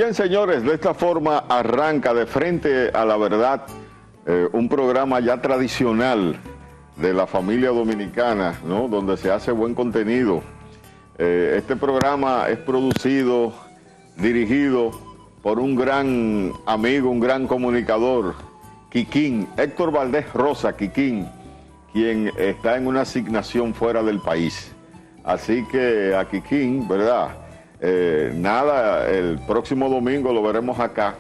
Bien, señores, de esta forma arranca De Frente a la Verdad, un programa ya tradicional de la familia dominicana, ¿no? Donde se hace buen contenido. Este programa es producido, dirigido por un gran amigo, un gran comunicador, Kikín, Héctor Valdés Rosa, Kikín, quien está en una asignación fuera del país. Así que a Kikín, ¿verdad? Nada, el próximo domingo lo veremos acá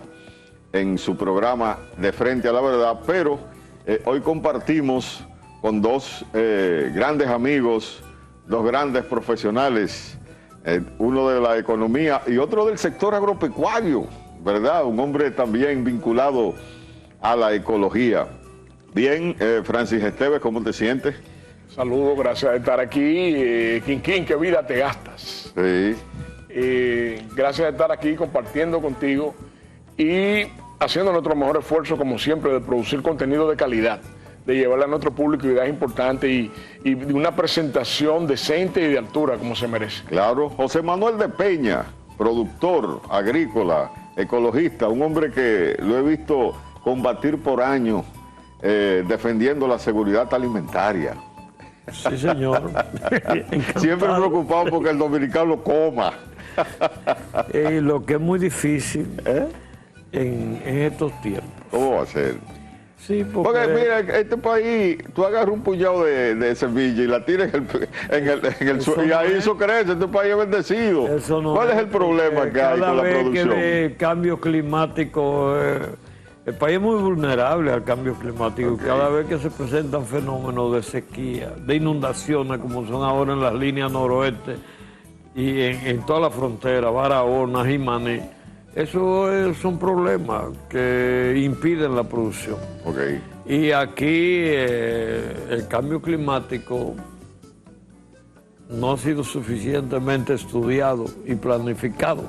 en su programa De Frente a la Verdad, pero hoy compartimos con dos grandes amigos, dos grandes profesionales, uno de la economía y otro del sector agropecuario, ¿verdad? Un hombre también vinculado a la ecología. Bien, Francis Esteves, ¿cómo te sientes? Saludos, gracias de estar aquí. Kikín, qué vida te gastas. Sí. Gracias de estar aquí compartiendo contigo y haciendo nuestro mejor esfuerzo, como siempre, de producir contenido de calidad, de llevarle a nuestro público ideas importantes y de una presentación decente y de altura, como se merece. Claro. José Manuel de Peña, productor agrícola, ecologista, un hombre que lo he visto combatir por años, defendiendo la seguridad alimentaria. Sí, señor. Siempre preocupado porque el dominicano coma. Lo que es muy difícil en estos tiempos. ¿Cómo va a ser? Sí, porque mira, este país, tú agarras un puñado de semilla y la tiras en el suelo y ahí eso crece, este país es bendecido. ¿Cuál es el problema que hay con la producción? Cada vez que el cambio climático, el país es muy vulnerable al cambio climático. Okay. Cada vez que se presentan fenómenos de sequía, de inundaciones, como son ahora en las líneas noroeste y en toda la frontera, Barahona, Jimaní, eso son problemas que impiden la producción. Okay. Y aquí el cambio climático no ha sido suficientemente estudiado y planificado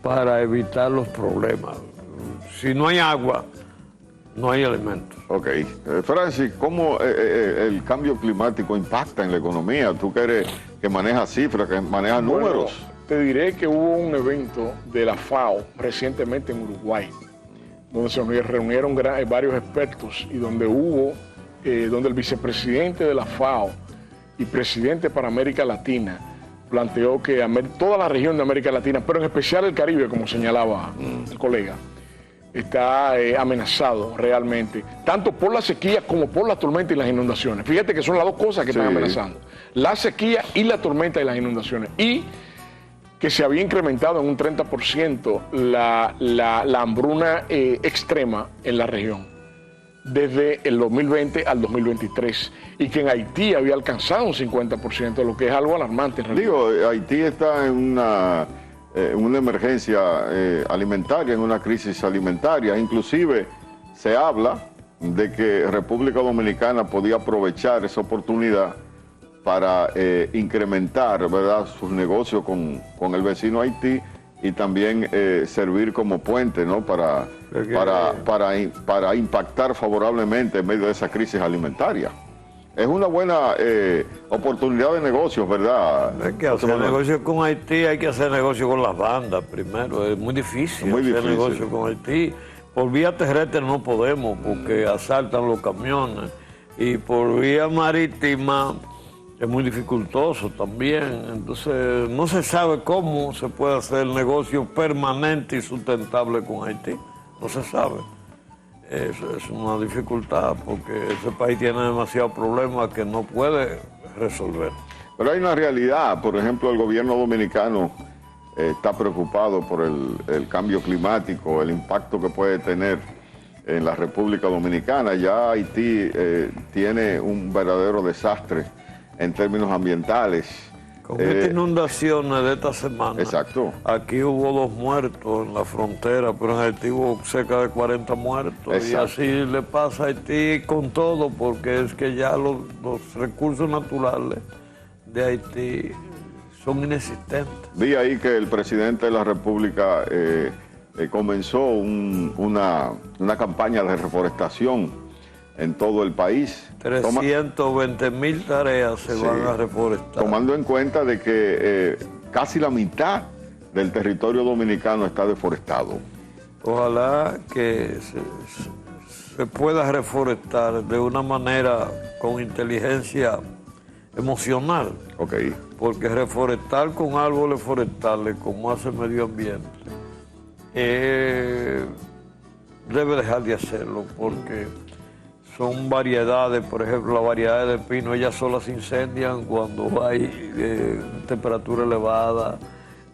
para evitar los problemas. Si no hay agua, no hay alimentos. Ok. Francis, ¿cómo el cambio climático impacta en la economía? Tú que manejas cifras, que manejas números. Te diré que hubo un evento de la FAO recientemente en Uruguay, donde se reunieron varios expertos y donde donde el vicepresidente de la FAO y presidente para América Latina planteó que toda la región de América Latina, pero en especial el Caribe, como señalaba el colega, está amenazado realmente, tanto por la sequía como por la tormenta y las inundaciones. Fíjate que son las dos cosas que están amenazando, la sequía y la tormenta y las inundaciones. Y que se había incrementado en un 30% la hambruna extrema en la región desde el 2020 al 2023 y que en Haití había alcanzado un 50%, lo que es algo alarmante. Digo, Haití está en una emergencia alimentaria, en una crisis alimentaria. Inclusive se habla de que República Dominicana podía aprovechar esa oportunidad para incrementar, ¿verdad?, sus negocios con el vecino Haití y también servir como puente, ¿no?, para impactar favorablemente en medio de esa crisis alimentaria. Es una buena oportunidad de negocios, ¿verdad? Hay que hacer negocio con Haití, hay que hacer negocio con las bandas primero. Es muy difícil hacer negocio con Haití. Por vía terrestre no podemos porque asaltan los camiones. Y por vía marítima es muy dificultoso también. Entonces no se sabe cómo se puede hacer negocio permanente y sustentable con Haití. No se sabe. Eso es una dificultad porque ese país tiene demasiados problemas que no puede resolver. Pero hay una realidad, por ejemplo, el gobierno dominicano está preocupado por el cambio climático, el impacto que puede tener en la República Dominicana. Ya Haití tiene un verdadero desastre en términos ambientales. Con estas inundaciones de esta semana, exacto. Aquí hubo 2 muertos en la frontera, pero en Haití hubo cerca de 40 muertos. Exacto. Y así le pasa a Haití con todo, porque es que ya los recursos naturales de Haití son inexistentes. Vi ahí que el presidente de la República comenzó una campaña de reforestación en todo el país. 320.000 tareas se van a reforestar. Tomando en cuenta de que casi la mitad del territorio dominicano está deforestado. Ojalá que se pueda reforestar de una manera con inteligencia emocional. Okay. Porque reforestar con árboles forestales, como hace el medio ambiente, debe dejar de hacerlo, porque son variedades, por ejemplo, las variedades de pino, ellas solas se incendian cuando hay temperatura elevada.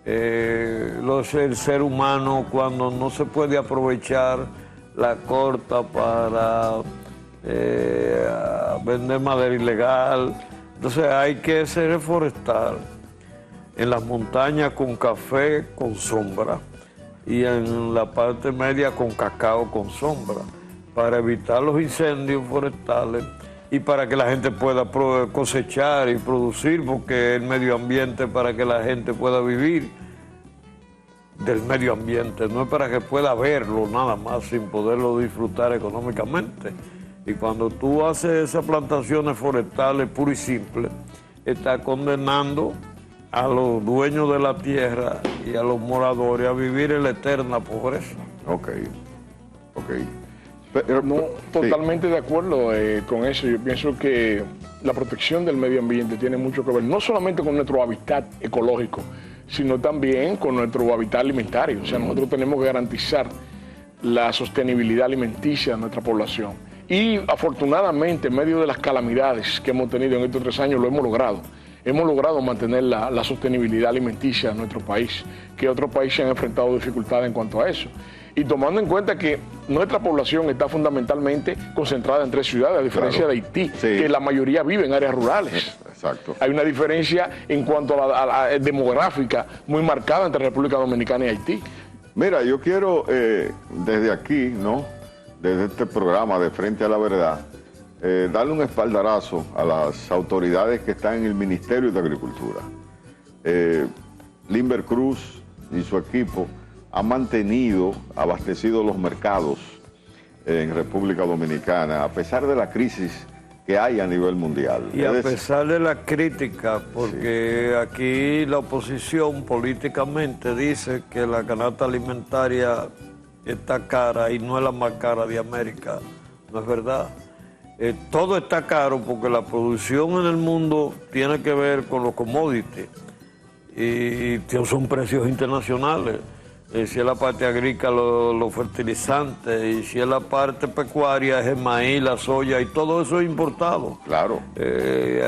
El ser humano, cuando no se puede aprovechar, la corta para vender madera ilegal. Entonces hay que reforestar en las montañas con café con sombra y en la parte media con cacao con sombra, para evitar los incendios forestales y para que la gente pueda cosechar y producir, porque el medio ambiente para que la gente pueda vivir del medio ambiente, no es para que pueda verlo nada más sin poderlo disfrutar económicamente. Y cuando tú haces esas plantaciones forestales puro y simple, estás condenando a los dueños de la tierra y a los moradores a vivir en la eterna pobreza. Ok. Pero no, totalmente de acuerdo con eso. Yo pienso que la protección del medio ambiente tiene mucho que ver, no solamente con nuestro hábitat ecológico, sino también con nuestro hábitat alimentario. O sea, nosotros tenemos que garantizar la sostenibilidad alimenticia de nuestra población. Y afortunadamente, en medio de las calamidades que hemos tenido en estos 3 años, lo hemos logrado. Hemos logrado mantener la sostenibilidad alimenticia de nuestro país, que otros países han enfrentado dificultades en cuanto a eso. Y tomando en cuenta que nuestra población está fundamentalmente concentrada en 3 ciudades, a diferencia de Haití, que la mayoría vive en áreas rurales. Exacto. Hay una diferencia en cuanto a la demográfica muy marcada entre República Dominicana y Haití. Mira, yo quiero desde aquí, ¿no?, desde este programa de Frente a la Verdad, darle un espaldarazo a las autoridades que están en el Ministerio de Agricultura. Limber Cruz y su equipo han mantenido abastecidos los mercados en República Dominicana, a pesar de la crisis que hay a nivel mundial. Y a pesar de la crítica, porque aquí la oposición políticamente dice que la canasta alimentaria está cara y no es la más cara de América. No es verdad. Todo está caro porque la producción en el mundo tiene que ver con los commodities y son precios internacionales. Si es la parte agrícola, los fertilizantes, y si es la parte pecuaria, es el maíz, la soya, y todo eso es importado. Claro.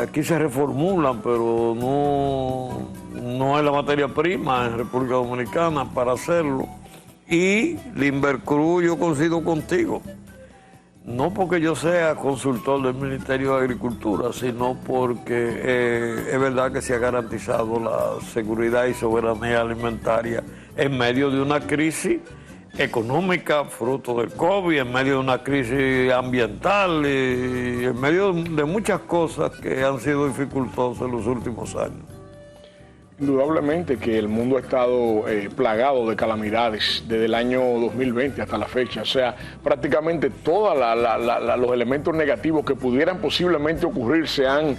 Aquí se reformulan, pero no es la materia prima en República Dominicana para hacerlo. Y Limber Cruz, yo coincido contigo. No porque yo sea consultor del Ministerio de Agricultura, sino porque es verdad que se ha garantizado la seguridad y soberanía alimentaria en medio de una crisis económica fruto del COVID, en medio de una crisis ambiental y en medio de muchas cosas que han sido dificultosas en los últimos años. Indudablemente que el mundo ha estado plagado de calamidades desde el año 2020 hasta la fecha. O sea, prácticamente todos los elementos negativos que pudieran posiblemente ocurrir se han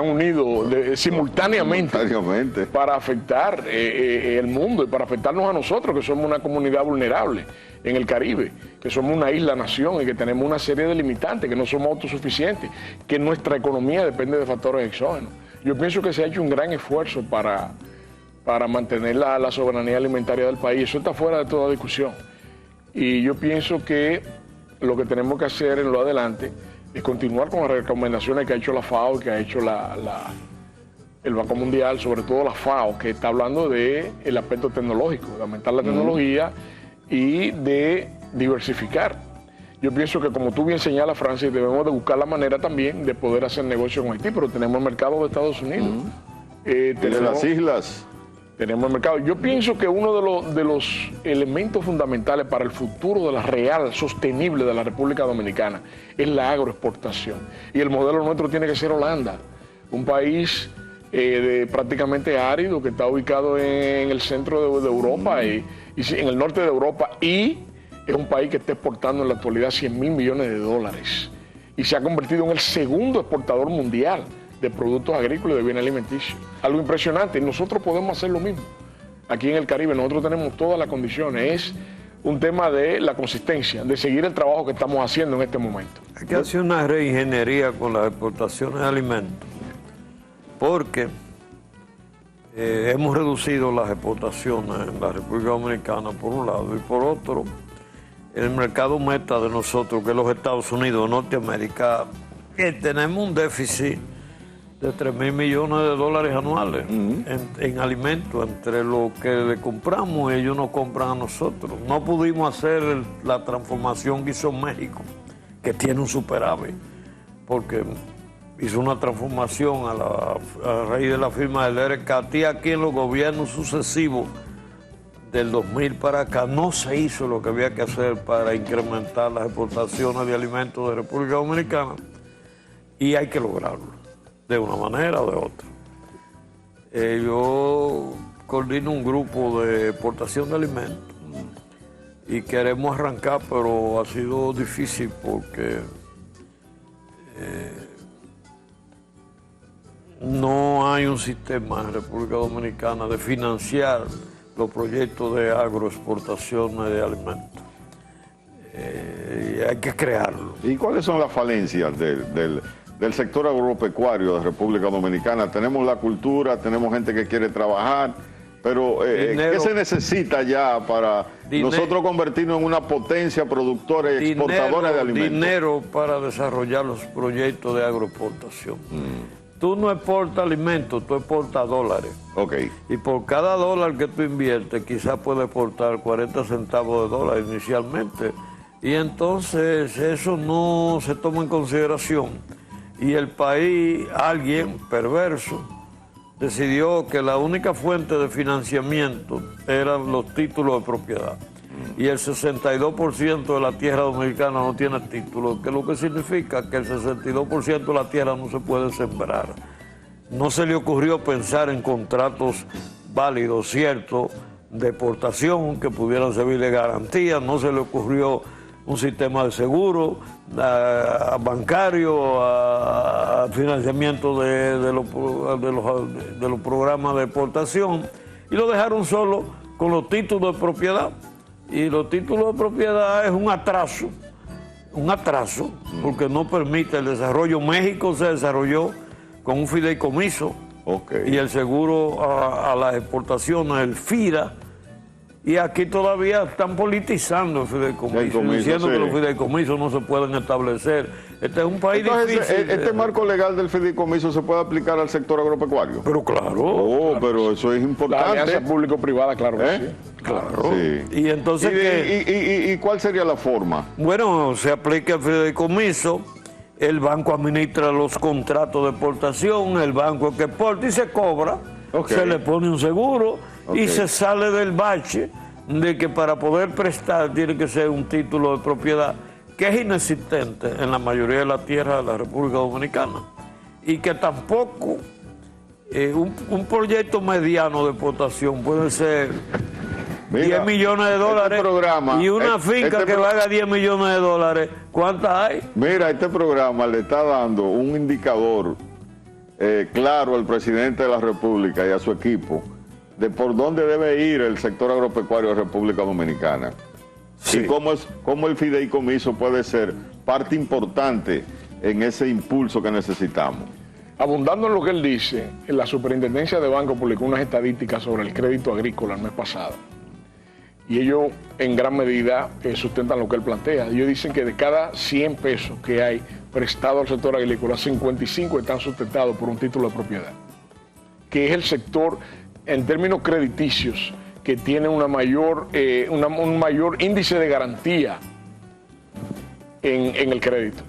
unido simultáneamente para afectar el mundo y para afectarnos a nosotros, que somos una comunidad vulnerable en el Caribe, que somos una isla-nación y que tenemos una serie de limitantes, que no somos autosuficientes, que nuestra economía depende de factores exógenos. Yo pienso que se ha hecho un gran esfuerzo para mantener la soberanía alimentaria del país. Eso está fuera de toda discusión. Y yo pienso que lo que tenemos que hacer en lo adelante es continuar con las recomendaciones que ha hecho la FAO y que ha hecho el Banco Mundial, sobre todo la FAO, que está hablando del aspecto tecnológico, de aumentar la tecnología y de diversificar. Yo pienso que, como tú bien señalas, Francis, debemos de buscar la manera también de poder hacer negocio con Haití, pero tenemos el mercado de Estados Unidos. Tenemos las islas. Tenemos el mercado. Yo pienso que uno de los elementos fundamentales para el futuro de la real, sostenible de la República Dominicana es la agroexportación. Y el modelo nuestro tiene que ser Holanda, un país prácticamente árido que está ubicado en el centro de Europa y en el norte de Europa, y es un país que está exportando en la actualidad $100.000 millones y se ha convertido en el segundo exportador mundial de productos agrícolas y de bienes alimenticios. Algo impresionante, y nosotros podemos hacer lo mismo. aquí en el Caribe nosotros tenemos todas las condiciones. Es un tema de la consistencia, de seguir el trabajo que estamos haciendo en este momento. Hay que hacer una reingeniería con las exportaciones de alimentos, porque hemos reducido las exportaciones en la República Dominicana por un lado, y por otro, el mercado meta de nosotros, que es los Estados Unidos de Norteamérica, que tenemos un déficit de 3.000 millones de dólares anuales en alimentos, entre lo que le compramos y ellos nos compran a nosotros. No pudimos hacer la transformación que hizo México, que tiene un superávit, porque hizo una transformación a raíz de la firma del RCAT, y aquí en los gobiernos sucesivos del 2000 para acá no se hizo lo que había que hacer para incrementar las exportaciones de alimentos de República Dominicana, y hay que lograrlo de una manera o de otra. Yo coordino un grupo de exportación de alimentos y queremos arrancar, pero ha sido difícil porque no hay un sistema en República Dominicana de financiar los proyectos de agroexportaciones de alimentos. Y hay que crearlo. ¿Y cuáles son las falencias del sector agropecuario de República Dominicana? Tenemos la cultura, tenemos gente que quiere trabajar, pero ¿qué se necesita ya para nosotros convertirnos en una potencia productora y exportadora de alimentos? Dinero para desarrollar los proyectos de agroexportación. Tú no exportas alimentos, tú exportas dólares. Okay. Y por cada dólar que tú inviertes, quizás puedes exportar 40 centavos de dólar inicialmente. Y entonces eso no se toma en consideración. Y el país, alguien perverso, decidió que la única fuente de financiamiento eran los títulos de propiedad. Y el 62% de la tierra dominicana no tiene título, que lo que significa que el 62% de la tierra no se puede sembrar. No se le ocurrió pensar en contratos válidos, ciertos, de exportación que pudieran servir de garantía, no se le ocurrió un sistema de seguro bancario, a financiamiento de los programas de exportación, y lo dejaron solo con los títulos de propiedad. Y los títulos de propiedad es un atraso, porque no permite el desarrollo. México se desarrolló con un fideicomiso, y el seguro a las exportaciones, el FIRA, y aquí todavía están politizando el fideicomiso, diciendo que los fideicomisos no se pueden establecer. Este es un país difícil. ¿Este marco legal del fideicomiso se puede aplicar al sector agropecuario? Pero claro. Oh, claro, pero eso es importante. La alianza público-privada, claro que sí. Claro. Sí. Y entonces, ¿Y cuál sería la forma? Bueno, se aplica el fideicomiso, el banco administra los contratos de exportación, el banco que exporta y se cobra, se le pone un seguro y se sale del bache de que para poder prestar tiene que ser un título de propiedad, que es inexistente en la mayoría de la tierra de la República Dominicana, y que tampoco un proyecto mediano de exportación puede ser 10 millones de dólares, y una finca que valga 10 millones de dólares, ¿cuántas hay? Mira, este programa le está dando un indicador claro al presidente de la República y a su equipo de por dónde debe ir el sector agropecuario de República Dominicana. Sí. Y cómo el fideicomiso puede ser parte importante en ese impulso que necesitamos. Abundando en lo que él dice, la Superintendencia de Banco publicó unas estadísticas sobre el crédito agrícola el mes pasado. Y ellos en gran medida sustentan lo que él plantea. Ellos dicen que de cada 100 pesos que hay prestado al sector agrícola, 55 están sustentados por un título de propiedad, que es el sector en términos crediticios que tiene un mayor índice de garantía en el crédito.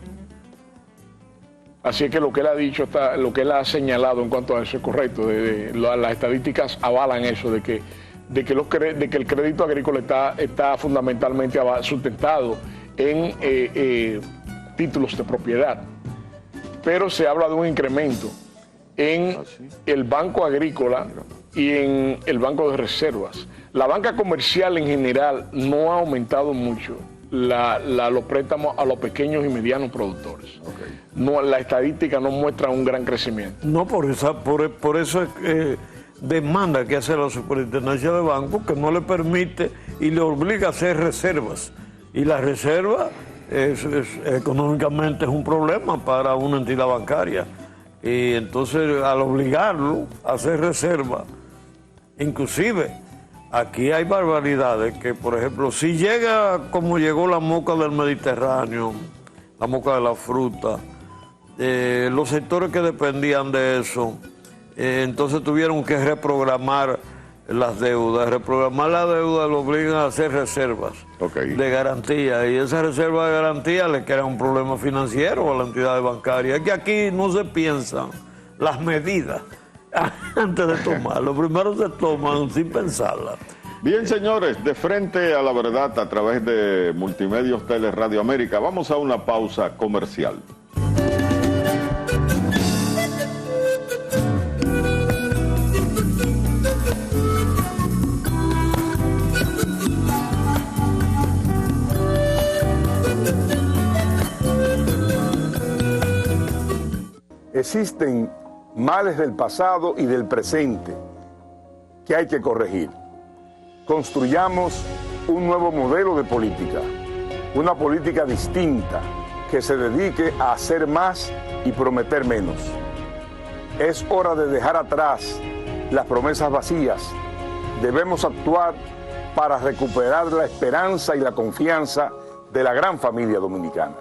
Así que lo que él ha dicho, lo que él ha señalado en cuanto a eso es correcto. Las estadísticas avalan eso, de que el crédito agrícola está fundamentalmente sustentado en títulos de propiedad. Pero se habla de un incremento en el banco agrícola y en el banco de reservas. La banca comercial en general no ha aumentado mucho los préstamos a los pequeños y medianos productores. No, la estadística no muestra un gran crecimiento. No, por eso demanda que hace la superintendencia de banco que no le permite y le obliga a hacer reservas. Y la reserva económicamente es un problema para una entidad bancaria. Y entonces al obligarlo a hacer reserva, inclusive aquí hay barbaridades que, por ejemplo, si llega como llegó la moca del Mediterráneo, la moca de la fruta, los sectores que dependían de eso, entonces tuvieron que reprogramar las deudas. Reprogramar la deuda lo obligan a hacer reservas de garantía, y esa reserva de garantía le crea un problema financiero a la entidad bancaria. Es que aquí no se piensan las medidas antes de tomarlo. Primero se toman sin pensarlas. Bien, señores, de frente a la verdad a través de Multimedios Tele Radio América, vamos a una pausa comercial. Existen males del pasado y del presente que hay que corregir. Construyamos un nuevo modelo de política, una política distinta que se dedique a hacer más y prometer menos. Es hora de dejar atrás las promesas vacías. Debemos actuar para recuperar la esperanza y la confianza de la gran familia dominicana.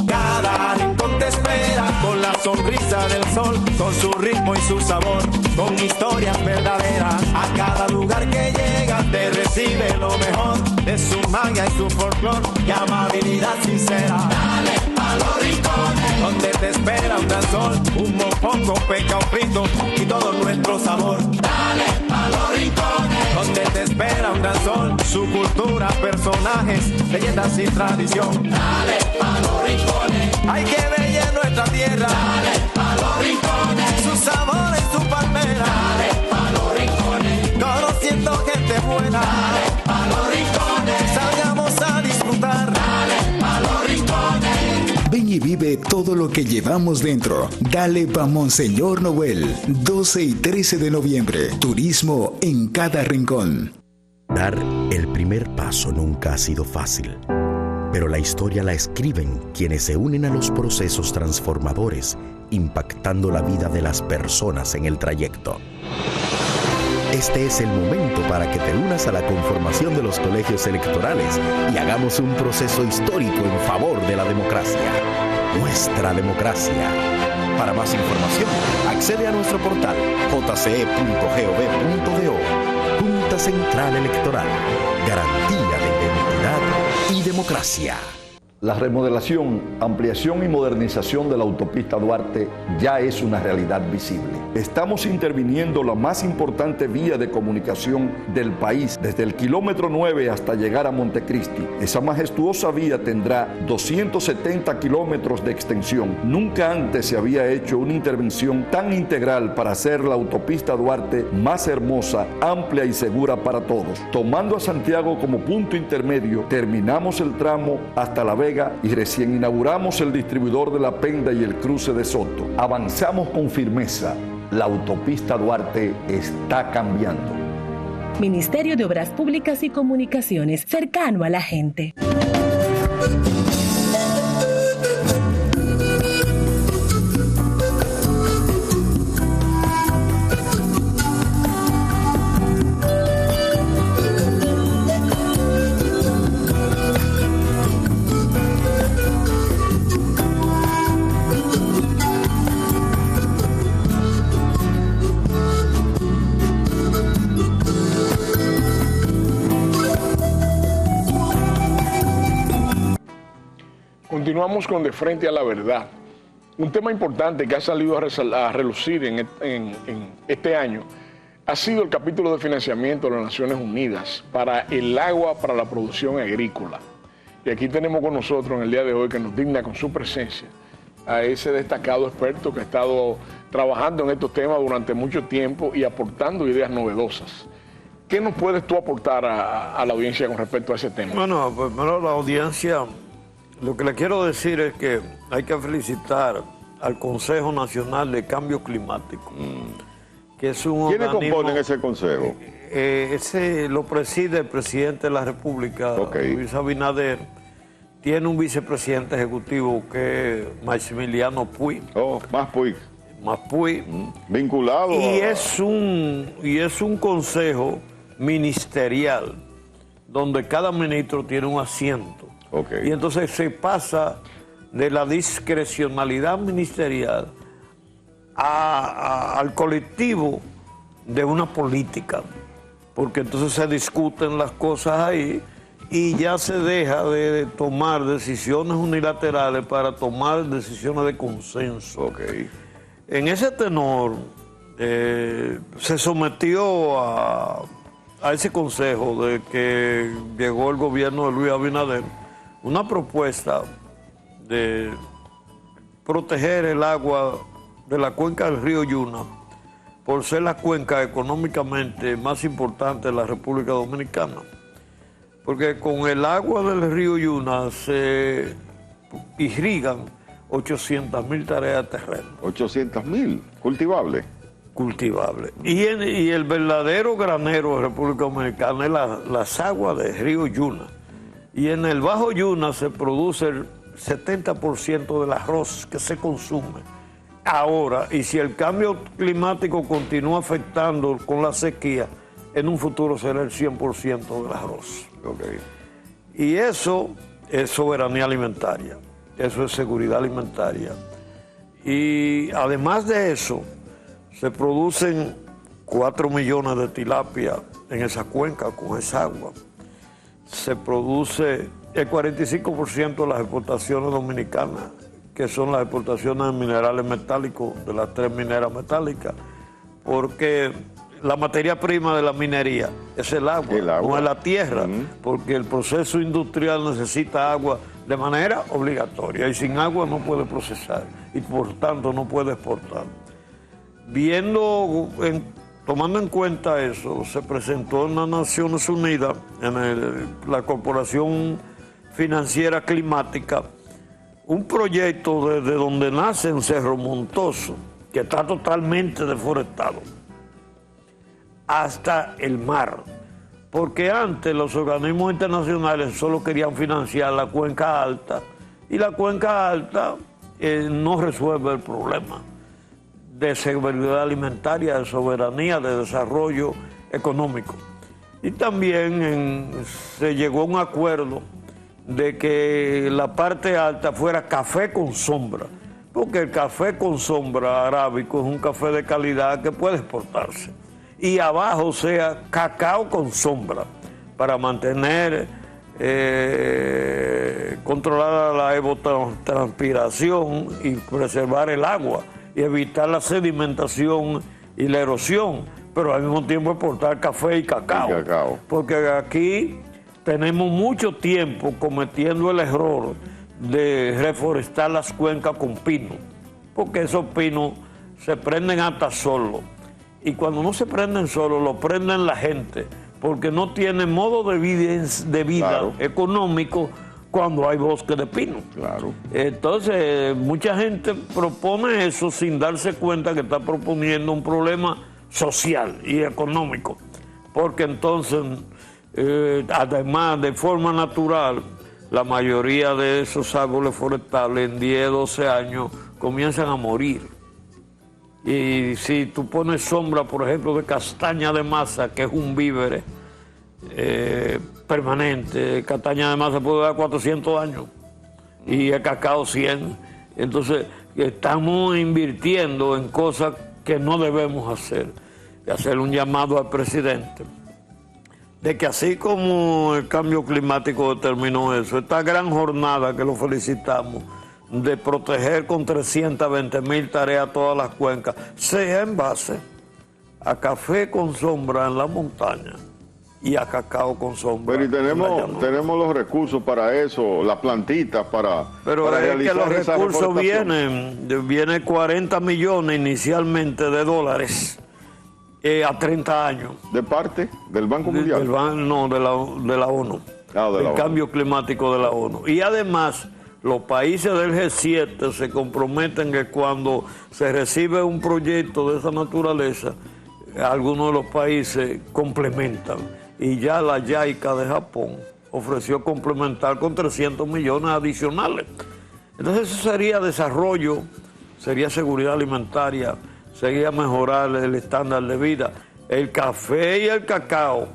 Cada rincón te espera con la sonrisa del sol, con su ritmo y su sabor, con historias verdaderas. A cada lugar que llega te recibe lo mejor de su magia y su folclor y amabilidad sincera. Dale a los rincones, donde te espera un gran sol, un mofongo, pescado frito y todo nuestro sabor. Dale a los rincones, donde te espera un gran sol, su cultura, personajes, leyendas y tradición. Dale a los rincones, hay que ver nuestra tierra. Dale a los rincones, su sabor y su palmera. Dale a los rincones, conociendo gente buena. Dale a los rincones, salgamos a disfrutar. Dale a los rincones. Ven y vive todo lo que llevamos dentro. Dale pa' Monseñor Noel, 12 y 13 de noviembre. Turismo en cada rincón. Dar el primer paso nunca ha sido fácil, pero la historia la escriben quienes se unen a los procesos transformadores, impactando la vida de las personas en el trayecto. Este es el momento para que te unas a la conformación de los colegios electorales y hagamos un proceso histórico en favor de la democracia. Nuestra democracia. Para más información, accede a nuestro portal jce.gov.do. Junta Central Electoral. Garantía de identidad y democracia. La remodelación, ampliación y modernización de la autopista Duarte ya es una realidad visible. Estamos interviniendo la más importante vía de comunicación del país, desde el kilómetro 9 hasta llegar a Montecristi. Esa majestuosa vía tendrá 270 kilómetros de extensión. Nunca antes se había hecho una intervención tan integral para hacer la autopista Duarte más hermosa, amplia y segura para todos. Tomando a Santiago como punto intermedio, terminamos el tramo hasta La Vega y recién inauguramos el distribuidor de La Penda y el cruce de Soto. Avanzamos con firmeza. La autopista Duarte está cambiando. Ministerio de Obras Públicas y Comunicaciones, cercano a la gente. Continuamos con De Frente a la Verdad. Un tema importante que ha salido a relucir en este año ha sido el capítulo de financiamiento de las Naciones Unidas para el agua para la producción agrícola. Y aquí tenemos con nosotros en el día de hoy, que nos digna con su presencia, a ese destacado experto que ha estado trabajando en estos temas durante mucho tiempo y aportando ideas novedosas. ¿Qué nos puedes tú aportar a la audiencia con respecto a ese tema? Bueno, primero la audiencia, lo que le quiero decir es que hay que felicitar al Consejo Nacional de Cambio Climático, que es un ¿Quiénes organismo, componen ese consejo? Ese lo preside el presidente de la República, Luis Abinader. Tiene un vicepresidente ejecutivo que es Maximiliano Puig. Más Puig. Más Puig. Vinculado y es un consejo ministerial donde cada ministro tiene un asiento. Y entonces se pasa de la discrecionalidad ministerial al colectivo de una política, porque entonces se discuten las cosas ahí y ya se deja de tomar decisiones unilaterales para tomar decisiones de consenso. En ese tenor se sometió a ese consejo de que llegó el gobierno de Luis Abinader una propuesta de proteger el agua de la cuenca del río Yuna por ser la cuenca económicamente más importante de la República Dominicana. Porque con el agua del río Yuna se irrigan 800.000 tareas de terreno. 800.000 cultivables. Cultivables. Y el verdadero granero de República Dominicana es las aguas del río Yuna. Y en el Bajo Yuna se produce el 70% del arroz que se consume ahora. Y si el cambio climático continúa afectando con la sequía, en un futuro será el 100% del arroz. Y eso es soberanía alimentaria, eso es seguridad alimentaria. Y además de eso, se producen 4 millones de tilapia en esa cuenca con esa agua. Se produce el 45% de las exportaciones dominicanas, que son las exportaciones de minerales metálicos, de las 3 mineras metálicas, porque la materia prima de la minería es el agua. No es la tierra, porque el proceso industrial necesita agua de manera obligatoria y sin agua no puede procesar y por tanto no puede exportar. Tomando en cuenta eso, se presentó en las Naciones Unidas, en la Corporación Financiera Climática, un proyecto desde donde nace en Cerro Montoso, que está totalmente deforestado, hasta el mar. Porque antes los organismos internacionales solo querían financiar la cuenca alta, y la cuenca alta no resuelve el problema de seguridad alimentaria, de soberanía, de desarrollo económico. Y también se llegó a un acuerdo de que la parte alta fuera café con sombra, porque el café con sombra arábico es un café de calidad que puede exportarse. Y abajo sea cacao con sombra, para mantener controlada la evapotranspiración y preservar el agua y evitar la sedimentación y la erosión, pero al mismo tiempo exportar café y cacao. Porque aquí tenemos mucho tiempo cometiendo el error de reforestar las cuencas con pino, porque esos pinos se prenden hasta solo. Y cuando no se prenden solo, lo prenden la gente, porque no tiene modo de vida económico cuando hay bosque de pino. Entonces, mucha gente propone eso sin darse cuenta que está proponiendo un problema social y económico, porque entonces, además, de forma natural, la mayoría de esos árboles forestales en 10, 12 años comienzan a morir. Y si tú pones sombra, por ejemplo, de castaña de masa, que es un vívere permanente, castaña de masa puede dar 400 años y el cacao 100. Entonces, estamos invirtiendo en cosas que no debemos hacer. Y hacer un llamado al presidente de que así como el cambio climático determinó eso, esta gran jornada que lo felicitamos, de proteger con 320.000 tareas todas las cuencas, sea en base a café con sombra en la montaña y a cacao con sombra. Pero y tenemos los recursos para eso, las plantitas para realizar que los recursos vienen 40 millones inicialmente de dólares a 30 años. ¿De parte del Banco Mundial? No, de la ONU. Del cambio climático de la ONU. Y además los países del G7 se comprometen que cuando se recibe un proyecto de esa naturaleza, algunos de los países complementan. Y ya la JICA de Japón ofreció complementar con 300 millones adicionales. Entonces eso sería desarrollo, sería seguridad alimentaria, sería mejorar el estándar de vida. El café y el cacao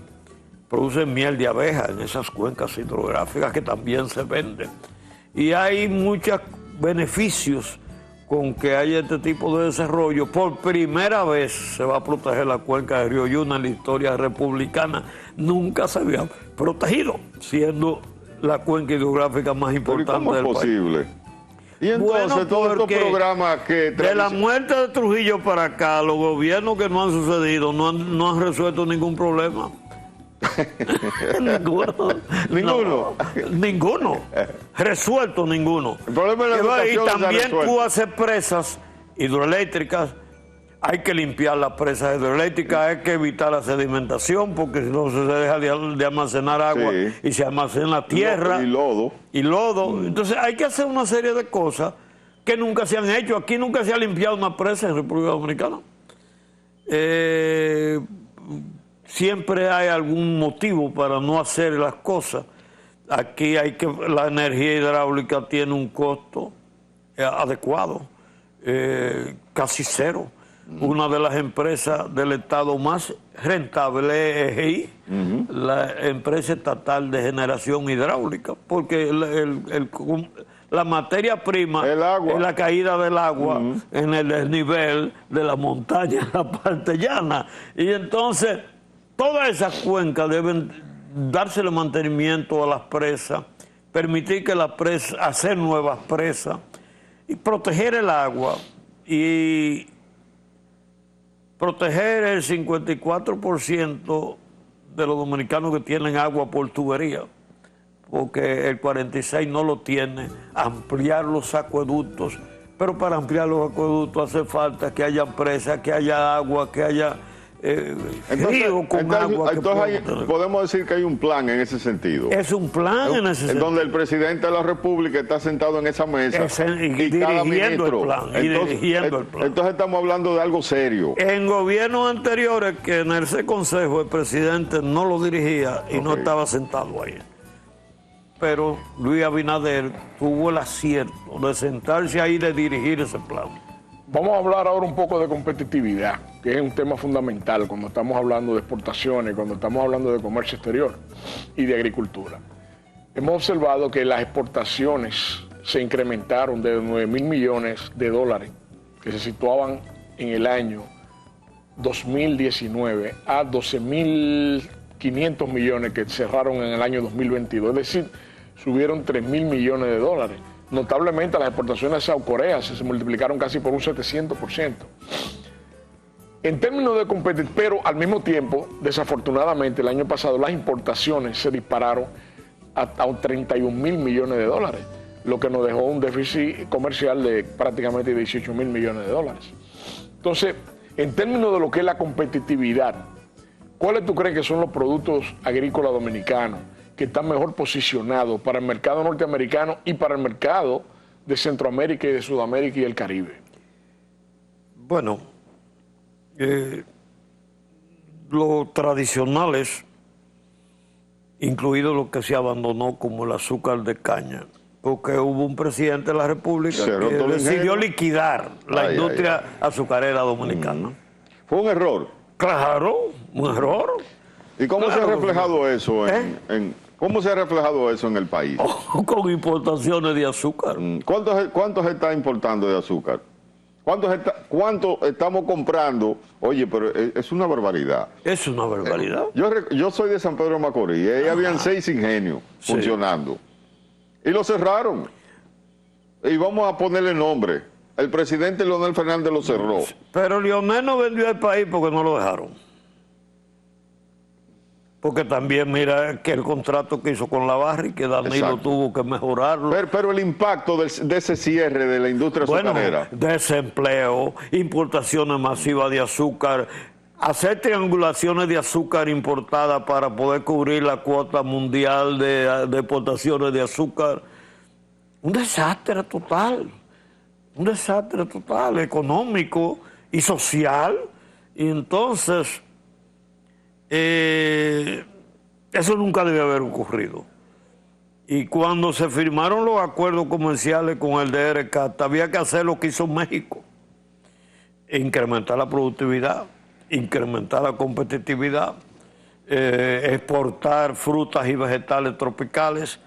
producen miel de abeja en esas cuencas hidrográficas que también se venden. Y hay muchos beneficios con que haya este tipo de desarrollo. Por primera vez se va a proteger la cuenca de Río Yuna en la historia republicana. Nunca se había protegido, siendo la cuenca hidrográfica más importante del país. ¿Cómo es posible? Y entonces todos estos programas que... De la muerte de Trujillo para acá, los gobiernos que no han sucedido no han resuelto ningún problema. Ninguno. Resuelto ninguno. El problema de la y también tú haces presas hidroeléctricas. Hay que limpiar las presas hidroeléctricas, hay que evitar la sedimentación, porque si no se deja de almacenar agua y se almacena tierra y lodo. Entonces hay que hacer una serie de cosas que nunca se han hecho. Aquí nunca se ha limpiado una presa en República Dominicana. Siempre hay algún motivo para no hacer las cosas. Aquí la energía hidráulica tiene un costo adecuado, casi cero. Una de las empresas del Estado más rentable es EGI, la empresa estatal de generación hidráulica, porque la materia prima es la caída del agua en el desnivel de la montaña en la parte llana. Y entonces todas esas cuencas deben dársele mantenimiento a las presas, permitir que las presas, hacer nuevas presas y proteger el agua y proteger el 54% de los dominicanos que tienen agua por tubería, porque el 46% no lo tiene, ampliar los acueductos, pero para ampliar los acueductos hace falta que haya presas, que haya agua, que haya río con agua. Entonces podemos decir que hay un plan en ese sentido. Es un plan en ese sentido. Donde el presidente de la República está sentado en esa mesa y cada ministro. Dirigiendo el plan. Entonces estamos hablando de algo serio. En gobiernos anteriores, que en ese consejo el presidente no lo dirigía y no estaba sentado ahí. Pero Luis Abinader tuvo el acierto de sentarse ahí y de dirigir ese plan. Vamos a hablar ahora un poco de competitividad, que es un tema fundamental cuando estamos hablando de exportaciones, cuando estamos hablando de comercio exterior y de agricultura. Hemos observado que las exportaciones se incrementaron de 9.000 millones de dólares, que se situaban en el año 2019, a 12.500 millones que cerraron en el año 2022. Es decir, subieron 3.000 millones de dólares. Notablemente las exportaciones a South Corea se multiplicaron casi por un 700%. En términos de competitividad, pero al mismo tiempo, desafortunadamente, el año pasado las importaciones se dispararon a 31.000 millones de dólares, lo que nos dejó un déficit comercial de prácticamente 18.000 millones de dólares. Entonces, en términos de lo que es la competitividad, ¿cuáles tú crees que son los productos agrícolas dominicanos que están mejor posicionados para el mercado norteamericano y para el mercado de Centroamérica y de Sudamérica y el Caribe? Bueno, los tradicionales, incluido lo que se abandonó como el azúcar de caña, porque hubo un presidente de la República que decidió liquidar la industria azucarera dominicana. ¿Fue un error? Claro, un error. ¿Y cómo se ha reflejado eso ¿Cómo se ha reflejado eso en el país? Con importaciones de azúcar. ¿Cuánto se está importando de azúcar? ¿Cuánto estamos comprando? Oye, pero es una barbaridad. Es una barbaridad. Yo soy de San Pedro de Macorís y ahí habían 6 ingenios funcionando. Y lo cerraron. Y vamos a ponerle nombre. El presidente Leonel Fernández lo cerró. Pero Leonel no vendió el país porque no lo dejaron. Porque también mira que el contrato que hizo con la Barri, que Danilo tuvo que mejorarlo. Pero el impacto de ese cierre de la industria azucarera. Desempleo, importaciones masivas de azúcar, hacer triangulaciones de azúcar importada para poder cubrir la cuota mundial de exportaciones de azúcar. un desastre total, económico y social. Y entonces, eso nunca debe haber ocurrido. Y cuando se firmaron los acuerdos comerciales con el DRCAT, había que hacer lo que hizo México: incrementar la productividad, incrementar la competitividad, exportar frutas y vegetales tropicales,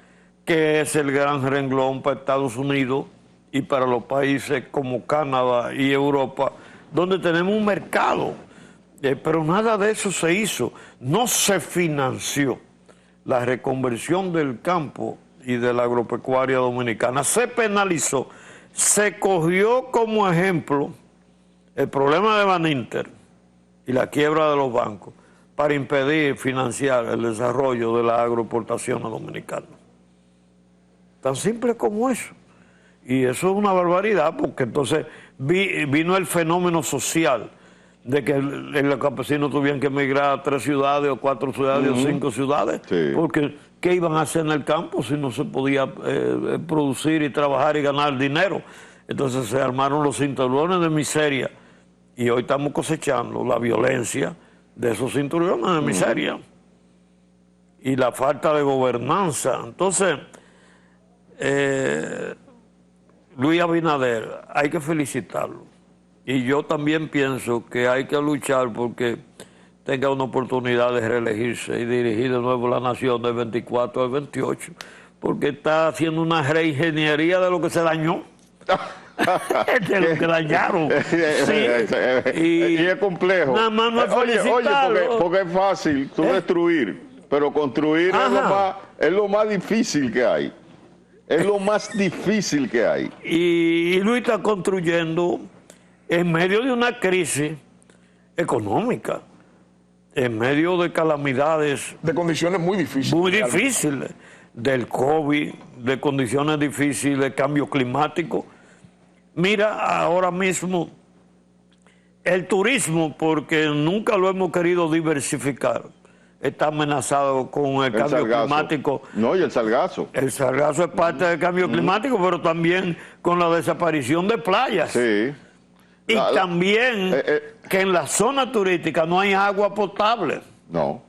que es el gran renglón para Estados Unidos y para los países como Canadá y Europa, donde tenemos un mercado. Pero nada de eso se hizo. No se financió la reconversión del campo y de la agropecuaria dominicana. Se penalizó. Se cogió como ejemplo el problema de Baninter y la quiebra de los bancos para impedir financiar el desarrollo de la agroexportación dominicana. Tan simple como eso. Y eso es una barbaridad, porque entonces vino el fenómeno social de que los campesinos tuvieran que emigrar a 3 ciudades o 4 ciudades o 5 ciudades, porque ¿qué iban a hacer en el campo si no se podía producir y trabajar y ganar dinero? Entonces se armaron los cinturones de miseria y hoy estamos cosechando la violencia de esos cinturones de miseria y la falta de gobernanza. Entonces, Luis Abinader, hay que felicitarlo. Y yo también pienso que hay que luchar porque tenga una oportunidad de reelegirse y dirigir de nuevo la nación del 24 al 28, porque está haciendo una reingeniería de lo que se dañó. De lo que dañaron. Sí. Y es complejo. Nada más no es felicitarlo. Porque es fácil tú destruir, pero construir es lo más difícil que hay. Es lo más difícil que hay. Y Luis está construyendo en medio de una crisis económica, en medio de calamidades. De condiciones muy difíciles. Muy difíciles. Del COVID, de condiciones difíciles, de cambio climático. Mira, ahora mismo, el turismo, porque nunca lo hemos querido diversificar, está amenazado con el cambio climático. No, y el sargazo. El sargazo es parte del cambio climático, pero también con la desaparición de playas. Sí. Y también que en la zona turística no hay agua potable. No.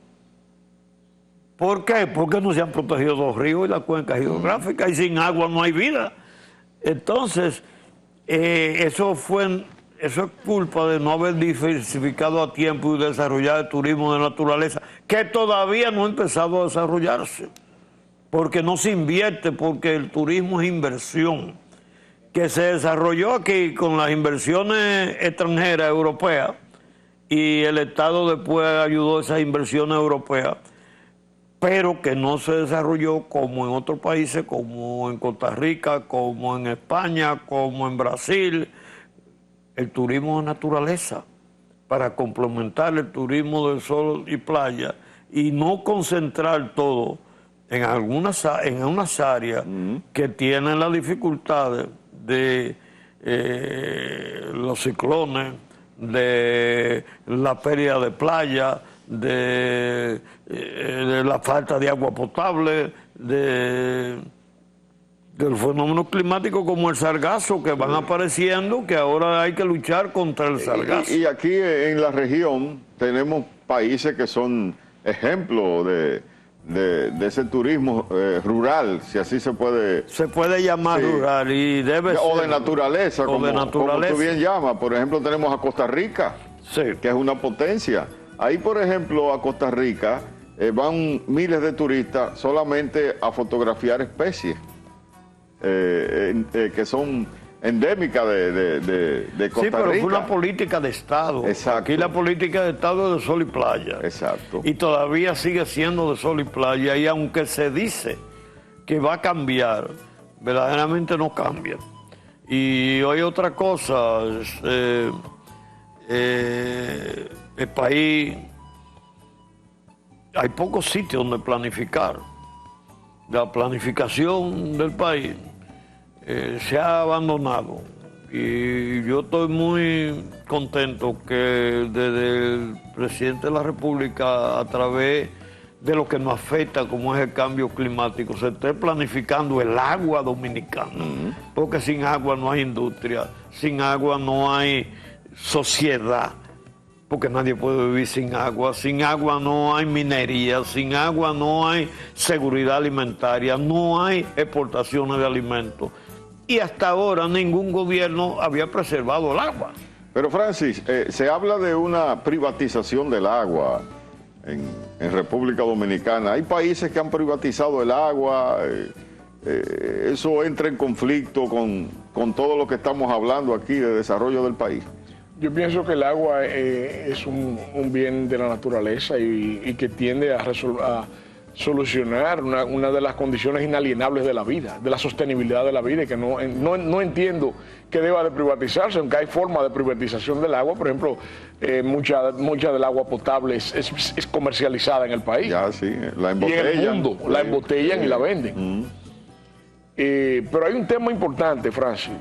¿Por qué? Porque no se han protegido los ríos y la cuenca hidrográfica, y sin agua no hay vida. Entonces, eso es culpa de no haber diversificado a tiempo y desarrollar el turismo de naturaleza, que todavía no ha empezado a desarrollarse, porque no se invierte, porque el turismo es inversión, que se desarrolló aquí con las inversiones extranjeras europeas, y el Estado después ayudó a esas inversiones europeas, pero que no se desarrolló como en otros países, como en Costa Rica, como en España, como en Brasil, el turismo de naturaleza, para complementar el turismo del sol y playa, y no concentrar todo en unas áreas que tienen las dificultades de los ciclones, de la pérdida de playa, de la falta de agua potable, del fenómeno climático como el sargazo, que van apareciendo, que ahora hay que luchar contra el sargazo. Y aquí en la región tenemos países que son ejemplos de ese turismo rural, si así se puede... Se puede llamar rural y debe ser... O de naturaleza, como tú bien llamas. Por ejemplo, tenemos a Costa Rica, que es una potencia. Ahí, por ejemplo, a Costa Rica van miles de turistas solamente a fotografiar especies que son endémicas de Costa Rica. Sí, pero fue una política de Estado. Exacto. Aquí la política de Estado es de sol y playa. Exacto. Y todavía sigue siendo de sol y playa. Y aunque se dice que va a cambiar, verdaderamente no cambia. Y hay otra cosa. El país, hay pocos sitios donde planificar. La planificación del país se ha abandonado, y yo estoy muy contento que desde el presidente de la República, a través de lo que nos afecta, como es el cambio climático, se esté planificando el agua dominicana, porque sin agua no hay industria, sin agua no hay sociedad, porque nadie puede vivir sin agua no hay minería, sin agua no hay seguridad alimentaria, no hay exportaciones de alimentos. Y hasta ahora ningún gobierno había preservado el agua. Pero Francis, se habla de una privatización del agua en República Dominicana. Hay países que han privatizado el agua, eso entra en conflicto con todo lo que estamos hablando aquí de desarrollo del país. Yo pienso que el agua es un bien de la naturaleza y que tiende a solucionar una de las condiciones inalienables de la vida, de la sostenibilidad de la vida, y que no entiendo que deba de privatizarse, aunque hay forma de privatización del agua. Por ejemplo, mucha del agua potable es comercializada en el país. Ya, sí, la embotellan. Y en el mundo, la embotellan y la venden. Pero hay un tema importante, Francis,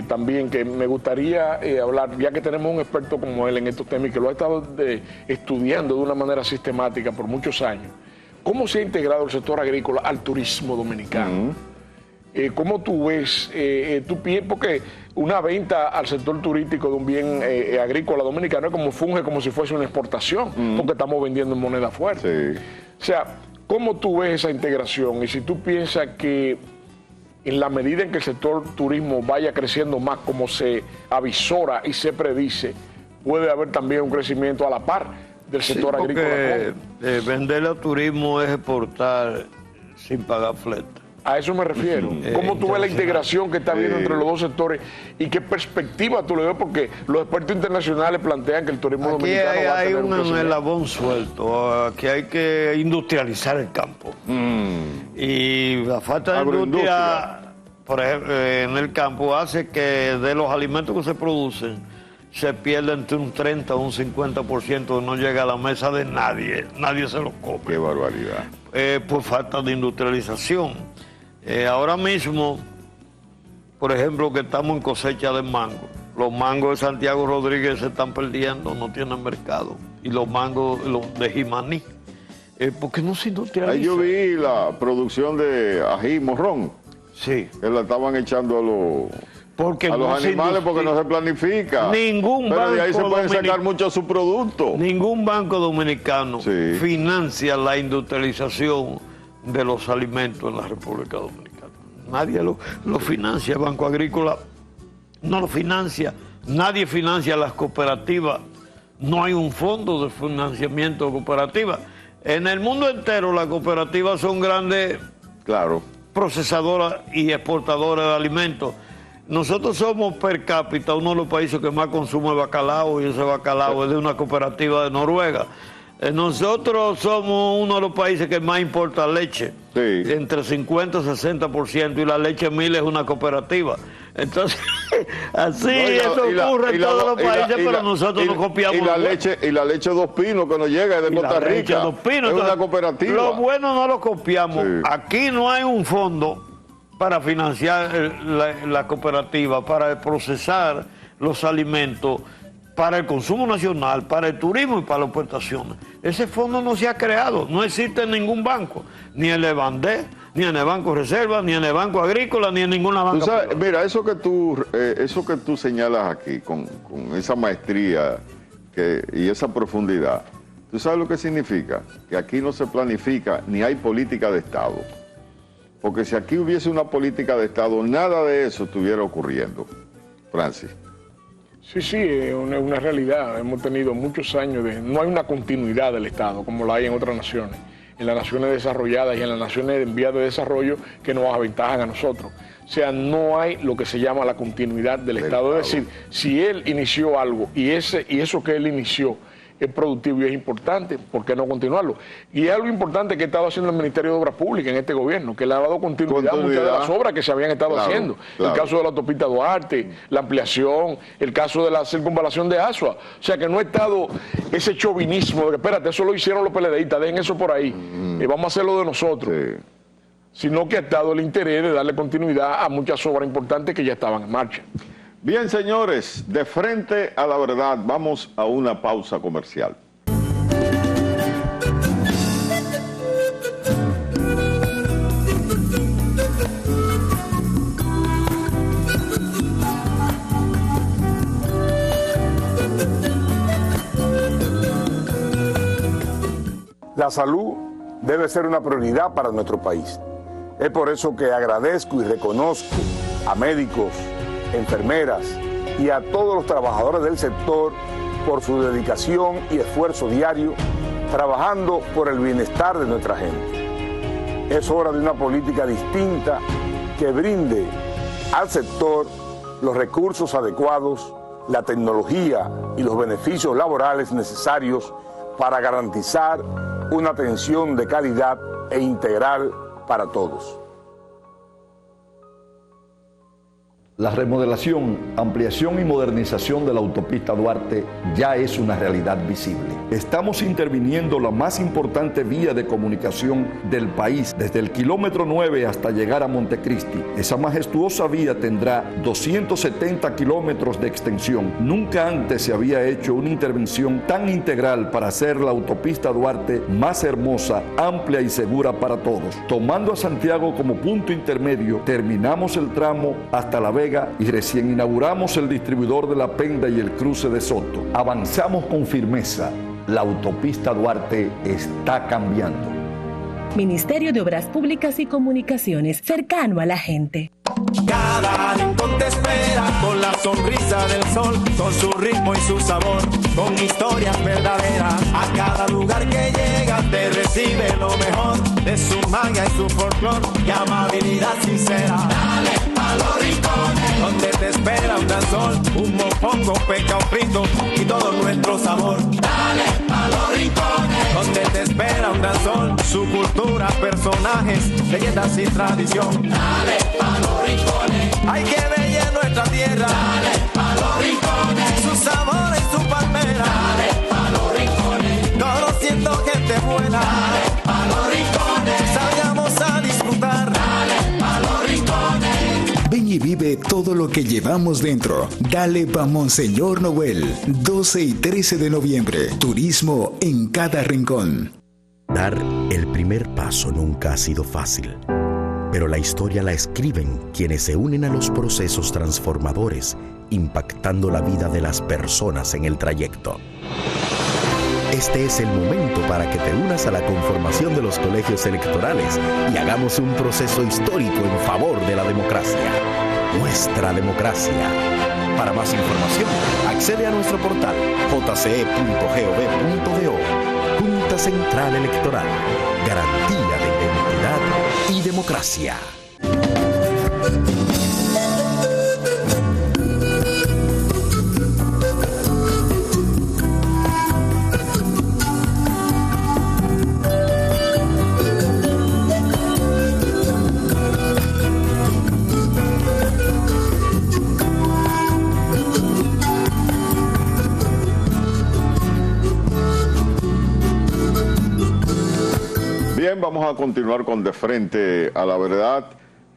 también que me gustaría hablar, ya que tenemos un experto como él en estos temas y que lo ha estado estudiando de una manera sistemática por muchos años. ¿Cómo se ha integrado el sector agrícola al turismo dominicano? ¿Cómo tú ves, porque una venta al sector turístico de un bien agrícola dominicano es como funge como si fuese una exportación, porque estamos vendiendo en moneda fuerte? Sí. O sea, ¿cómo tú ves esa integración? Y si tú piensas que en la medida en que el sector turismo vaya creciendo más como se avisora y se predice, puede haber también un crecimiento a la par del sector agrícola. Vender al turismo es exportar sin pagar flete. A eso me refiero. ¿Cómo tú ves la integración que está habiendo entre los dos sectores y qué perspectiva tú le ves? Porque los expertos internacionales plantean que el turismo dominicano va a tener un crecimiento. Hay un eslabón suelto, aquí hay que industrializar el campo. Y la falta de industria, por ejemplo, en el campo hace que de los alimentos que se producen se pierde entre un 30 o un 50%, no llega a la mesa de nadie se lo come. Qué barbaridad. Por falta de industrialización. Ahora mismo, por ejemplo, que estamos en cosecha de mango, los mangos de Santiago Rodríguez se están perdiendo, no tienen mercado, y los mangos de Jimaní, porque no se industrializa. Ahí yo vi la producción de ají morrón, sí, que la estaban echando a los animales porque no se planifica. Pero de ahí se puede sacar mucho de su producto. Ningún banco dominicano financia la industrialización de los alimentos en la República Dominicana. Nadie lo financia. El Banco Agrícola no lo financia. Nadie financia las cooperativas. No hay un fondo de financiamiento de cooperativas. En el mundo entero las cooperativas son grandes procesadoras y exportadoras de alimentos. Nosotros somos per cápita uno de los países que más consume bacalao, y ese bacalao es de una cooperativa de Noruega. Nosotros somos uno de los países que más importa leche, entre 50 y 60%, y la leche Mil es una cooperativa. Entonces, así eso ocurre en todos los países, pero nosotros no copiamos. Y la leche Dos Pinos que nos llega de Costa Rica, es una cooperativa. Lo bueno no lo copiamos. Aquí no hay un fondo para financiar la cooperativa, para procesar los alimentos, para el consumo nacional, para el turismo y para las exportaciones. Ese fondo no se ha creado, no existe en ningún banco, ni en el Bandé, ni en el Banco Reserva, ni en el Banco Agrícola, ni en ninguna banca. ¿Sabes? Mira, eso que tú señalas aquí, con esa maestría y esa profundidad, ¿tú sabes lo que significa? Que aquí no se planifica ni hay política de Estado. Porque si aquí hubiese una política de Estado, nada de eso estuviera ocurriendo. Francis. Sí, es una realidad. Hemos tenido muchos años no hay una continuidad del Estado como la hay en otras naciones. En las naciones desarrolladas y en las naciones en vías de desarrollo que nos aventajan a nosotros. O sea, no hay lo que se llama la continuidad del Estado. Es decir, si él inició algo y eso que él inició es productivo y es importante, ¿por qué no continuarlo? Y es algo importante que ha estado haciendo el Ministerio de Obras Públicas en este gobierno, que le ha dado continuidad a muchas de las obras que se habían estado haciendo. El caso de la autopista Duarte, la ampliación, el caso de la circunvalación de Asua. O sea, que no ha estado ese chauvinismo de que, espérate, eso lo hicieron los PLDistas, dejen eso por ahí, vamos a hacerlo de nosotros. Sino que ha estado el interés de darle continuidad a muchas obras importantes que ya estaban en marcha. Bien, señores, de frente a la verdad, vamos a una pausa comercial. La salud debe ser una prioridad para nuestro país. Es por eso que agradezco y reconozco a médicos, enfermeras y a todos los trabajadores del sector por su dedicación y esfuerzo diario, trabajando por el bienestar de nuestra gente. Es hora de una política distinta que brinde al sector los recursos adecuados, la tecnología y los beneficios laborales necesarios para garantizar una atención de calidad e integral para todos. La remodelación, ampliación y modernización de la autopista Duarte ya es una realidad visible. Estamos interviniendo la más importante vía de comunicación del país, desde el kilómetro 9 hasta llegar a Montecristi. Esa majestuosa vía tendrá 270 kilómetros de extensión. Nunca antes se había hecho una intervención tan integral para hacer la autopista Duarte más hermosa, amplia y segura para todos. Tomando a Santiago como punto intermedio, terminamos el tramo hasta La Vega y recién inauguramos el distribuidor de La Penda y el cruce de Soto. Avanzamos con firmeza. La autopista Duarte está cambiando. Ministerio de Obras Públicas y Comunicaciones, cercano a la gente. Cada rincón te espera con la sonrisa del sol, con su ritmo y su sabor, con historias verdaderas. A cada lugar que llega te recibe lo mejor de su magia y su folclor y amabilidad sincera. Dale a los rincones, donde te espera un danzón, un mofongo, pescado frito y todo nuestro sabor. Dale a los rincones, donde te espera un danzón, su cultura, personajes, leyendas y tradición. Dale a los rincones, hay que bella nuestra tierra. Dale a los rincones, su sabor y su palmera. Dale a los rincones, conociendo gente buena. Dale a los rincones, salgamos a disfrutar. Dale a los rincones. Ven y vive todo lo que llevamos dentro. Dale pa' Monseñor Noel, 12 y 13 de noviembre. Turismo en cada rincón. Dar el primer paso nunca ha sido fácil, pero la historia la escriben quienes se unen a los procesos transformadores, impactando la vida de las personas en el trayecto. Este es el momento para que te unas a la conformación de los colegios electorales y hagamos un proceso histórico en favor de la democracia. Nuestra democracia. Para más información, accede a nuestro portal jce.gov.do. Junta Central Electoral. Garantía de identidad y democracia. Bien, vamos a continuar con De Frente a la Verdad.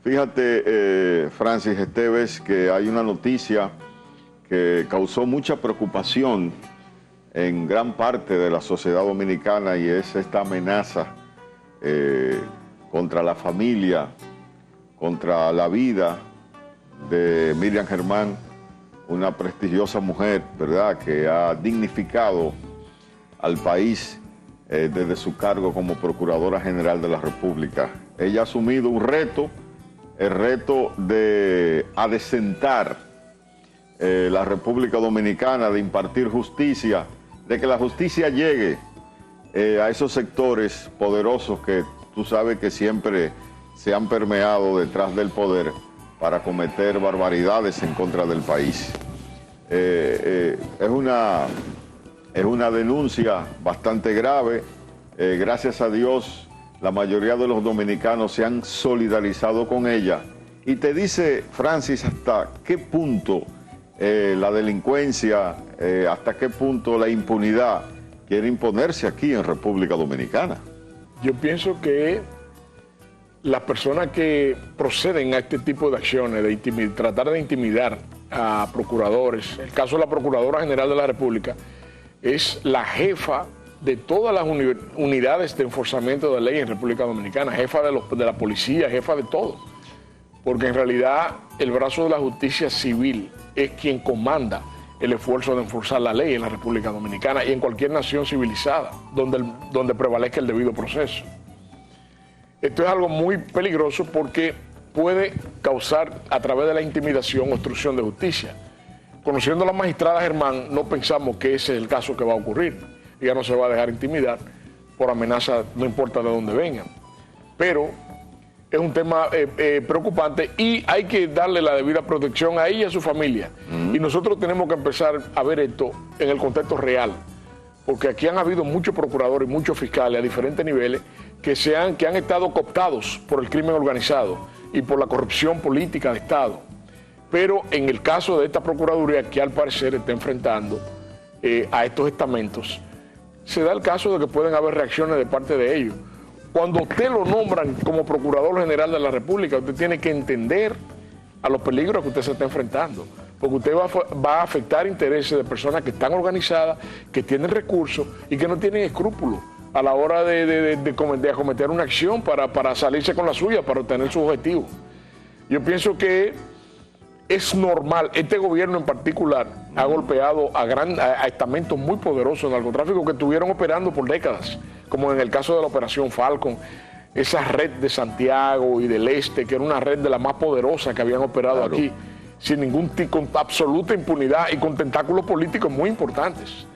Fíjate, Francis Esteves, que hay una noticia que causó mucha preocupación en gran parte de la sociedad dominicana y es esta amenaza contra la familia, contra la vida de Miriam Germán, una prestigiosa mujer, ¿verdad?, que ha dignificado al país desde su cargo como Procuradora General de la República. Ella ha asumido un reto, el reto de adecentar la República Dominicana, de impartir justicia, de que la justicia llegue a esos sectores poderosos que tú sabes que siempre se han permeado detrás del poder para cometer barbaridades en contra del país. Es una denuncia bastante grave. Gracias a Dios, la mayoría de los dominicanos se han solidarizado con ella. Y te dice, Francis, hasta qué punto la delincuencia, hasta qué punto la impunidad quiere imponerse aquí en República Dominicana. Yo pienso que las personas que proceden a este tipo de acciones, de tratar de intimidar a procuradores, el caso de la Procuradora General de la República, es la jefa de todas las unidades de enforzamiento de ley en República Dominicana, jefa de la policía, jefa de todo. Porque en realidad el brazo de la justicia civil es quien comanda el esfuerzo de enforzar la ley en la República Dominicana y en cualquier nación civilizada donde prevalezca el debido proceso. Esto es algo muy peligroso porque puede causar a través de la intimidación obstrucción de justicia. Conociendo a la magistrada Germán, no pensamos que ese es el caso que va a ocurrir. Ella no se va a dejar intimidar por amenazas, no importa de dónde vengan. Pero es un tema preocupante y hay que darle la debida protección a ella y a su familia. Y nosotros tenemos que empezar a ver esto en el contexto real, porque aquí han habido muchos procuradores y muchos fiscales a diferentes niveles que han estado cooptados por el crimen organizado y por la corrupción política de Estado. Pero en el caso de esta Procuraduría, que al parecer está enfrentando a estos estamentos, se da el caso de que pueden haber reacciones de parte de ellos. Cuando usted lo nombran como Procurador General de la República, usted tiene que entender a los peligros que usted se está enfrentando, porque usted va a afectar intereses de personas que están organizadas, que tienen recursos y que no tienen escrúpulos a la hora de acometer una acción para salirse con la suya, para obtener su objetivo. Yo pienso que es normal, este gobierno en particular ha golpeado a estamentos muy poderosos de narcotráfico que estuvieron operando por décadas, como en el caso de la Operación Falcon, esa red de Santiago y del Este, que era una red de las más poderosas que habían operado aquí, con absoluta impunidad y con tentáculos políticos muy importantes.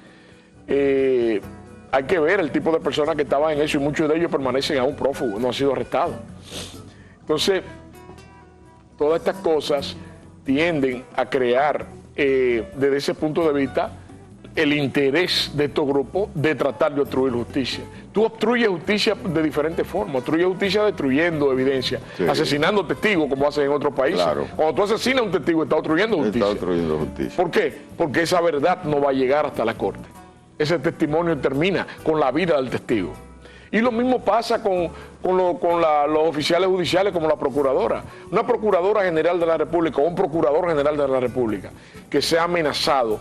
Hay que ver el tipo de personas que estaban en eso y muchos de ellos permanecen aún prófugos, no han sido arrestados. Entonces, todas estas cosas tienden a crear, desde ese punto de vista, el interés de estos grupos de tratar de obstruir justicia. Tú obstruyes justicia de diferentes formas. Obstruyes justicia destruyendo evidencia, asesinando testigos, como hacen en otros países. Claro. Cuando tú asesinas a un testigo, estás obstruyendo justicia. Está obstruyendo justicia. ¿Por qué? Porque esa verdad no va a llegar hasta la corte. Ese testimonio termina con la vida del testigo. Y lo mismo pasa con los oficiales judiciales como la procuradora. Una procuradora general de la República o un procurador general de la República que sea amenazado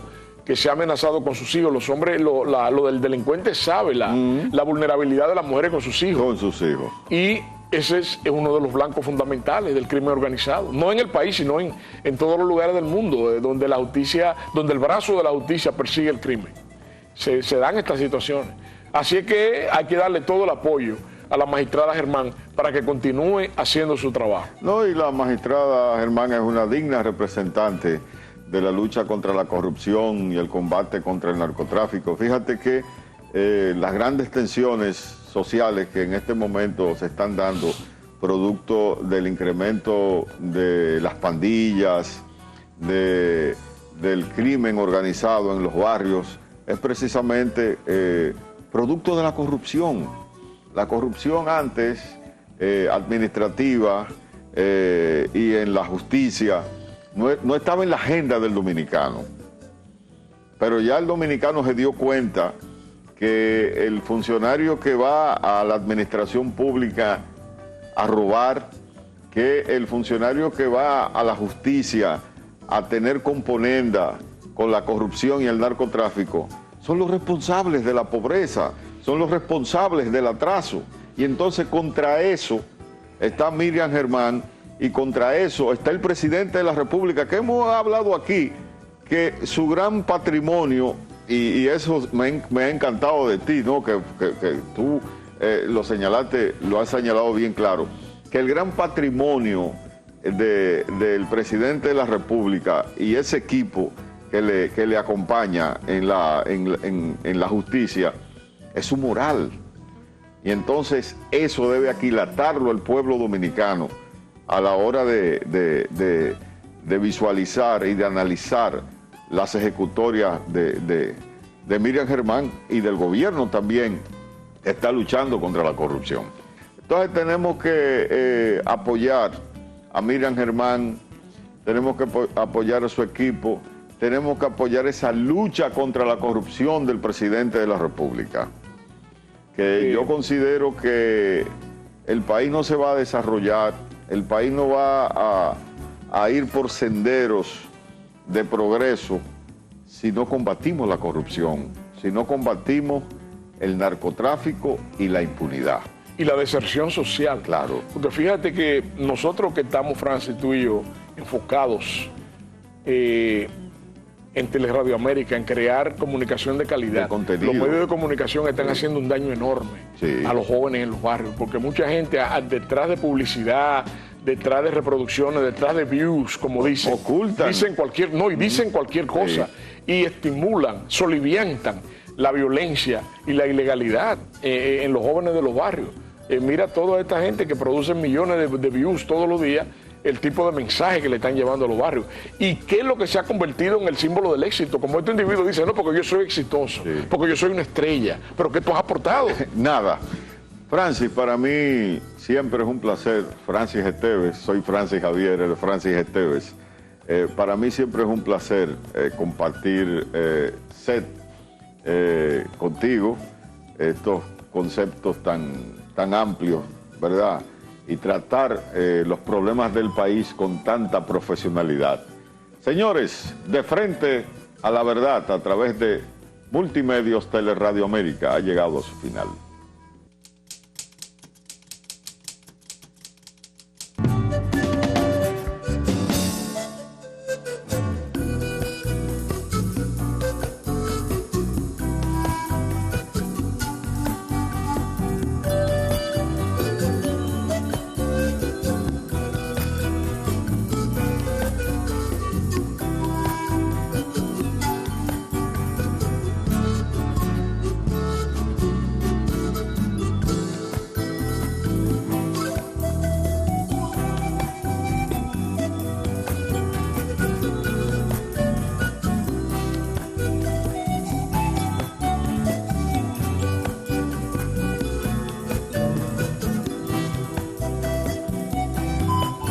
con sus hijos. Los hombres, lo del delincuente sabe la vulnerabilidad de las mujeres con sus hijos. Con sus hijos. Y ese es uno de los blancos fundamentales del crimen organizado. No en el país, sino en todos los lugares del mundo, donde el brazo de la justicia persigue el crimen. Se dan estas situaciones. Así es que hay que darle todo el apoyo a la magistrada Germán para que continúe haciendo su trabajo. No, y la magistrada Germán es una digna representante de la lucha contra la corrupción y el combate contra el narcotráfico. Fíjate que las grandes tensiones sociales que en este momento se están dando, producto del incremento de las pandillas, del crimen organizado en los barrios, es precisamente producto de la corrupción. La corrupción antes, administrativa y en la justicia, no estaba en la agenda del dominicano. Pero ya el dominicano se dio cuenta que el funcionario que va a la administración pública a robar, que el funcionario que va a la justicia a tener componenda con la corrupción y el narcotráfico, son los responsables de la pobreza, son los responsables del atraso. Y entonces contra eso está Miriam Germán y contra eso está el presidente de la República, que hemos hablado aquí, que su gran patrimonio, y eso me ha encantado de ti, ¿no? que tú lo señalaste, lo has señalado bien claro, que el gran patrimonio del presidente de la República y ese equipo que le acompaña en la justicia es su moral. Y entonces eso debe aquilatarlo el pueblo dominicano a la hora de visualizar y de analizar las ejecutorias de Miriam Germán y del gobierno también que está luchando contra la corrupción. Entonces tenemos que apoyar a Miriam Germán, tenemos que apoyar a su equipo, tenemos que apoyar esa lucha contra la corrupción del presidente de la República. Que yo considero que el país no se va a desarrollar, el país no va a ir por senderos de progreso si no combatimos la corrupción, si no combatimos el narcotráfico y la impunidad. Y la deserción social. Claro. Porque fíjate que nosotros que estamos, Francis, tú y yo, enfocados en Teleradio América, en crear comunicación de calidad. Los medios de comunicación están haciendo un daño enorme a los jóvenes en los barrios, porque mucha gente detrás de publicidad, detrás de reproducciones, detrás de views, como dicen, dicen cualquier cosa y estimulan, soliviantan la violencia y la ilegalidad en los jóvenes de los barrios. Mira toda esta gente que produce millones de views todos los días, el tipo de mensaje que le están llevando a los barrios. ¿Y qué es lo que se ha convertido en el símbolo del éxito? Como este individuo dice, no, porque yo soy exitoso, porque yo soy una estrella. ¿Pero qué tú has aportado? Nada. Francis, para mí siempre es un placer. Francis Esteves, soy Francis Javier, el Francis Esteves. Para mí siempre es un placer compartir set contigo estos conceptos tan amplios, ¿verdad? Y tratar los problemas del país con tanta profesionalidad. Señores, de frente a la verdad, a través de Multimedios Teleradio América, ha llegado a su final.